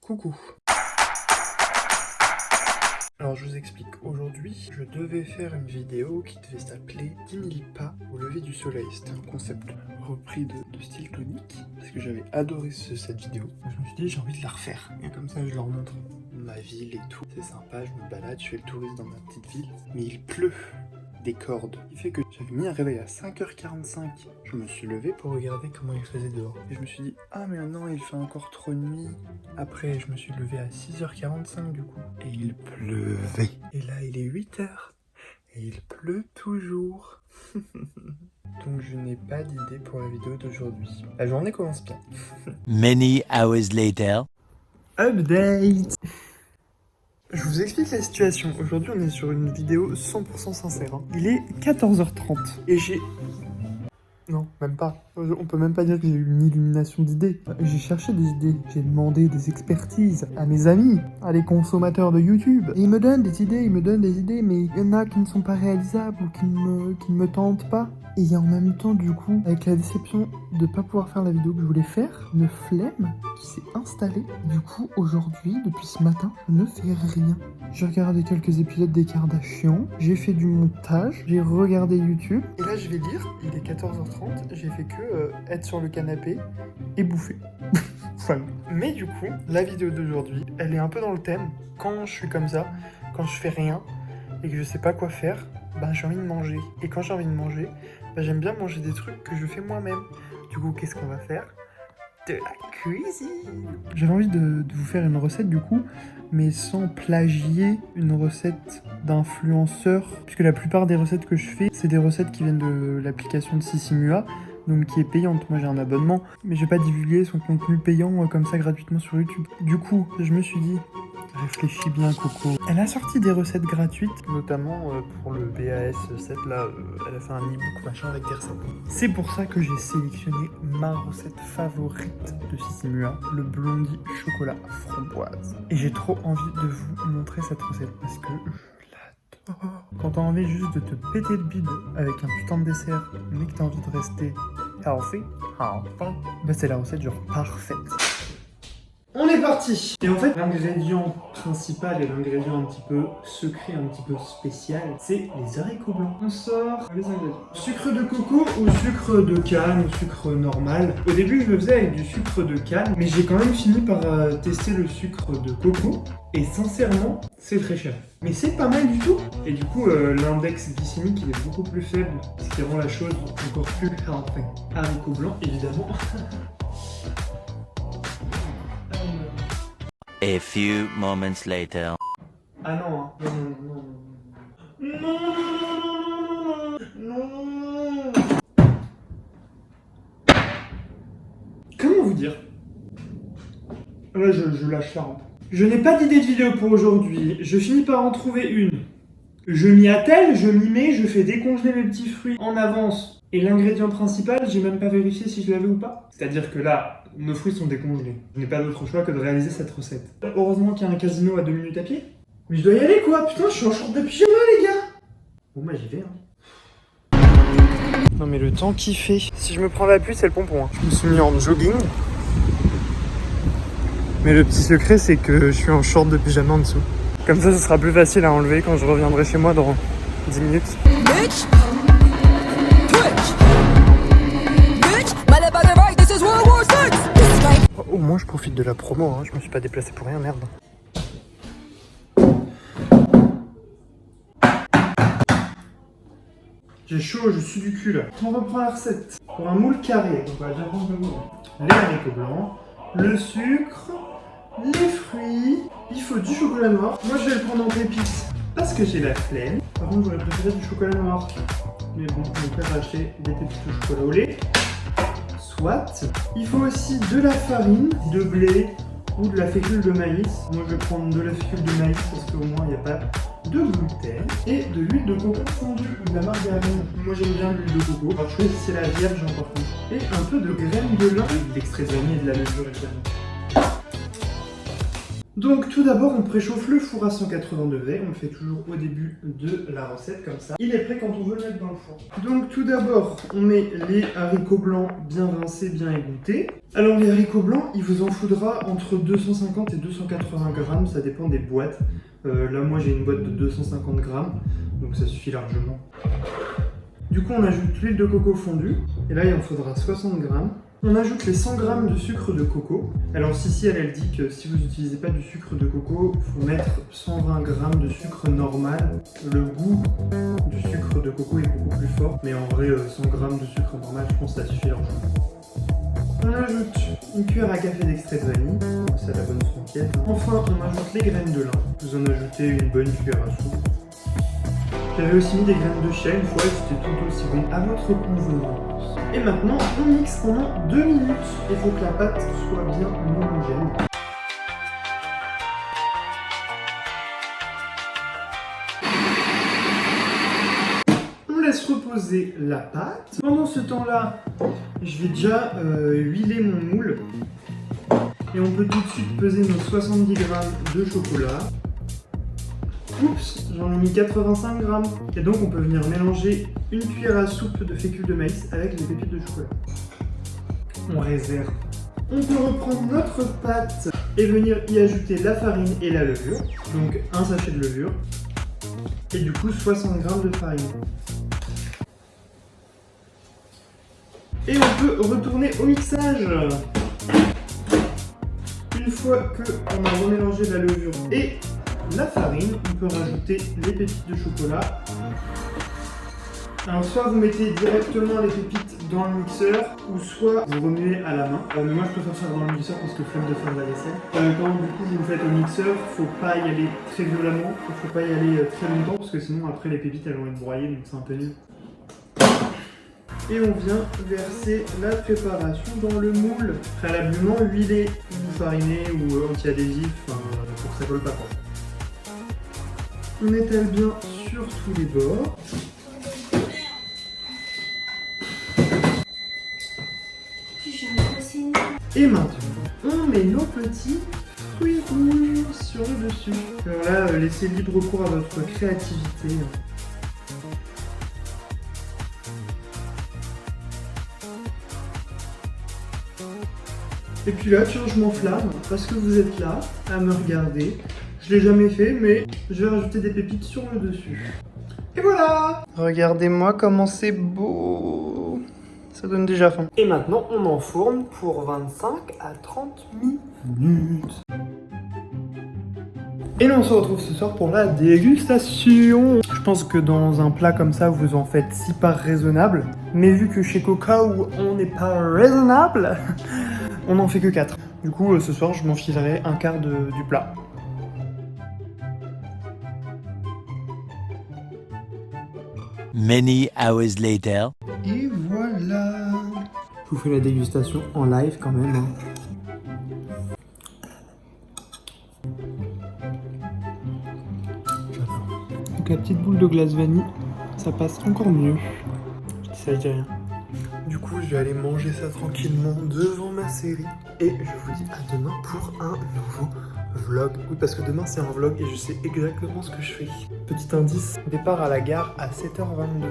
Coucou. Alors je vous explique, aujourd'hui je devais faire une vidéo qui devait s'appeler 10 000 pas au lever du soleil. C'était un concept repris de style tonique, parce que j'avais adoré cette vidéo. Je me suis dit j'ai envie de la refaire, et comme ça je leur montre ma ville et tout. C'est sympa, je me balade, je fais le touriste dans ma petite ville, mais il pleut des cordes. Ce qui fait que j'avais mis un réveil à 5h45. Je me suis levé pour regarder comment il faisait dehors. Et je me suis dit, ah mais non, il fait encore trop nuit. Après, je me suis levé à 6h45 du coup. Et il pleuvait. Et là, il est 8h. Et il pleut toujours. Donc je n'ai pas d'idée pour la vidéo d'aujourd'hui. La journée commence bien. Many hours later. Update. Je vous explique la situation. Aujourd'hui, on est sur une vidéo 100% sincère. Il est 14h30 et j'ai... Non, même pas. On peut même pas dire que j'ai eu une illumination d'idées. J'ai cherché des idées. J'ai demandé des expertises à mes amis, à les consommateurs de YouTube. Et ils me donnent des idées, mais il y en a qui ne sont pas réalisables ou qui ne me tentent pas. Et en même temps, du coup, avec la déception de ne pas pouvoir faire la vidéo que je voulais faire, une flemme qui s'est installée. Du coup, aujourd'hui, depuis ce matin, je ne fais rien. J'ai regardé quelques épisodes des Kardashians, j'ai fait du montage, j'ai regardé YouTube. Et là, je vais lire, il est 14h30, j'ai fait que être sur le canapé et bouffer. Voilà. Mais du coup, la vidéo d'aujourd'hui, elle est un peu dans le thème. Quand je suis comme ça, quand je fais rien et que je sais pas quoi faire, bah j'ai envie de manger. Et quand j'ai envie de manger, bah j'aime bien manger des trucs que je fais moi-même. Du coup, qu'est-ce qu'on va faire? De la cuisine. J'avais envie de vous faire une recette du coup, mais sans plagier une recette d'influenceur. Puisque la plupart des recettes que je fais, c'est des recettes qui viennent de l'application de Sissimua, donc qui est payante. Moi j'ai un abonnement, mais j'ai pas divulgué son contenu payant comme ça gratuitement sur YouTube. Du coup, je me suis dit... Réfléchis bien, Coco. Elle a sorti des recettes gratuites, notamment pour le BAS 7, là, elle a fait un e-book machin avec des recettes. C'est pour ça que j'ai sélectionné ma recette favorite de Sissimua, le blondie chocolat framboise. Et j'ai trop envie de vous montrer cette recette parce que je l'adore. Quand t'as envie juste de te péter le bide avec un putain de dessert, mais que t'as envie de rester healthy, bah c'est la recette genre parfaite. On est parti. Et en fait, l'ingrédient principal et l'ingrédient un petit peu secret, un petit peu spécial, c'est les haricots blancs. On sort les ingrédients. Sucre de coco ou sucre de canne ou sucre normal. Au début, je le faisais avec du sucre de canne, mais j'ai quand même fini par tester le sucre de coco. Et sincèrement, c'est très cher. Mais c'est pas mal du tout. Et du coup, l'index glycémique, il est beaucoup plus faible, ce qui rend la chose encore plus healthy. Haricots blancs, évidemment. A few moments later. Ah non, hein. Non. Comment vous dire? Là, je lâche la rampe. Je n'ai pas d'idée de vidéo pour aujourd'hui. Je finis par en trouver une. Je m'y attelle, je m'y mets, je fais décongeler mes petits fruits en avance. Et l'ingrédient principal, j'ai même pas vérifié si je l'avais ou pas. C'est-à-dire que là, nos fruits sont décongelés. Je n'ai pas d'autre choix que de réaliser cette recette. Heureusement qu'il y a un casino à 2 minutes à pied. Mais je dois y aller quoi, putain, je suis en short de pyjama les gars. Bon bah j'y vais hein. Non mais le temps qu'il fait. Si je me prends la pluie, c'est le pompon. Hein. Je me suis mis en jogging. Mais le petit secret, c'est que je suis en short de pyjama en dessous. Comme ça, ce sera plus facile à enlever quand je reviendrai chez moi dans 10 minutes. Au moins, je profite de la promo, hein. Je me suis pas déplacé pour rien, merde. J'ai chaud, je suis du cul là. On reprend la recette. Pour un moule carré, on va déjà prendre le moule. Les haricots blancs, le sucre, les fruits. Il faut du chocolat noir. Moi, je vais le prendre en pépites parce que j'ai la flemme. Par contre, j'aurais préféré du chocolat noir. Mais bon, je préfère acheter des pépites au chocolat au lait. Soit. Il faut aussi de la farine, de blé ou de la fécule de maïs. Moi, je vais prendre de la fécule de maïs parce qu'au moins, il n'y a pas de gluten. Et de l'huile de coco fondue ou de la margarine. Moi, j'aime bien l'huile de coco. Alors, choisissez la vierge encore plus. Et un peu de graines de lin. Et de l'extrait de vanille et de la levure, évidemment. Donc tout d'abord, on préchauffe le four à 180 degrés, on le fait toujours au début de la recette comme ça. Il est prêt quand on veut le mettre dans le four. Donc tout d'abord, on met les haricots blancs bien rincés, bien égouttés. Alors les haricots blancs, il vous en faudra entre 250 et 280 grammes, ça dépend des boîtes. Là moi j'ai une boîte de 250 grammes, donc ça suffit largement. Du coup on ajoute l'huile de coco fondue, et là il en faudra 60 grammes. On ajoute les 100 g de sucre de coco. Alors ici elle dit que si vous n'utilisez pas du sucre de coco, il faut mettre 120 g de sucre normal. Le goût du sucre de coco est beaucoup plus fort, mais en vrai 100 g de sucre normal, je pense que ça suffit largement. On ajoute une cuillère à café d'extrait de vanille, c'est la bonne franquette. Enfin on ajoute les graines de lin, vous en ajoutez une bonne cuillère à soupe. J'avais aussi mis des graines de chia une fois, c'était tout aussi bon à votre convenance. Et maintenant, on mixe pendant 2 minutes. Il faut que la pâte soit bien homogène. On laisse reposer la pâte. Pendant ce temps-là, je vais déjà huiler mon moule. Et on peut tout de suite peser nos 70 g de chocolat. Oups, j'en ai mis 85 grammes. Et donc on peut venir mélanger une cuillère à soupe de fécule de maïs avec les pépites de chocolat. On réserve. On peut reprendre notre pâte et venir y ajouter la farine et la levure. Donc un sachet de levure. Et du coup 60 grammes de farine. Et on peut retourner au mixage. Une fois qu'on a remélangé la levure et la farine, on peut rajouter les pépites de chocolat. Alors soit vous mettez directement les pépites dans le mixeur, ou soit vous remuez à la main. Mais moi je préfère faire dans le mixeur parce que flemme de faire de la vaisselle. Quand du coup vous le faites au mixeur, faut pas y aller très violemment, faut pas y aller très longtemps parce que sinon après les pépites elles vont être broyées, donc c'est un peu nul. Et on vient verser la préparation dans le moule, préalablement huilé ou fariné ou anti-adhésif, pour que ça colle pas fort. On étale bien sur tous les bords. Et maintenant, on met nos petits fruits rouges sur le dessus. Alors là, laissez libre cours à votre créativité. Et puis là, tiens, je m'enflamme parce que vous êtes là à me regarder. Je l'ai jamais fait, mais je vais rajouter des pépites sur le dessus. Et voilà! Regardez-moi comment c'est beau! Ça donne déjà faim. Et maintenant, on enfourne pour 25 à 30 minutes. Et là, on se retrouve ce soir pour la dégustation. Je pense que dans un plat comme ça, vous en faites 6 parts raisonnables. Mais vu que chez Coco, on n'est pas raisonnable, on n'en fait que 4. Du coup, ce soir, je m'enfilerai un quart du plat. Many hours later. Et voilà. Je vous fais la dégustation en live quand même. J'adore. Donc la petite boule de glace vanille, ça passe encore mieux. Je dis ça, je dis rien. Du coup, je vais aller manger ça tranquillement devant ma série. Et je vous dis à demain pour un nouveau vlog. Oui, parce que demain c'est un vlog et je sais exactement ce que je fais. Petit indice, départ à la gare à 7h22.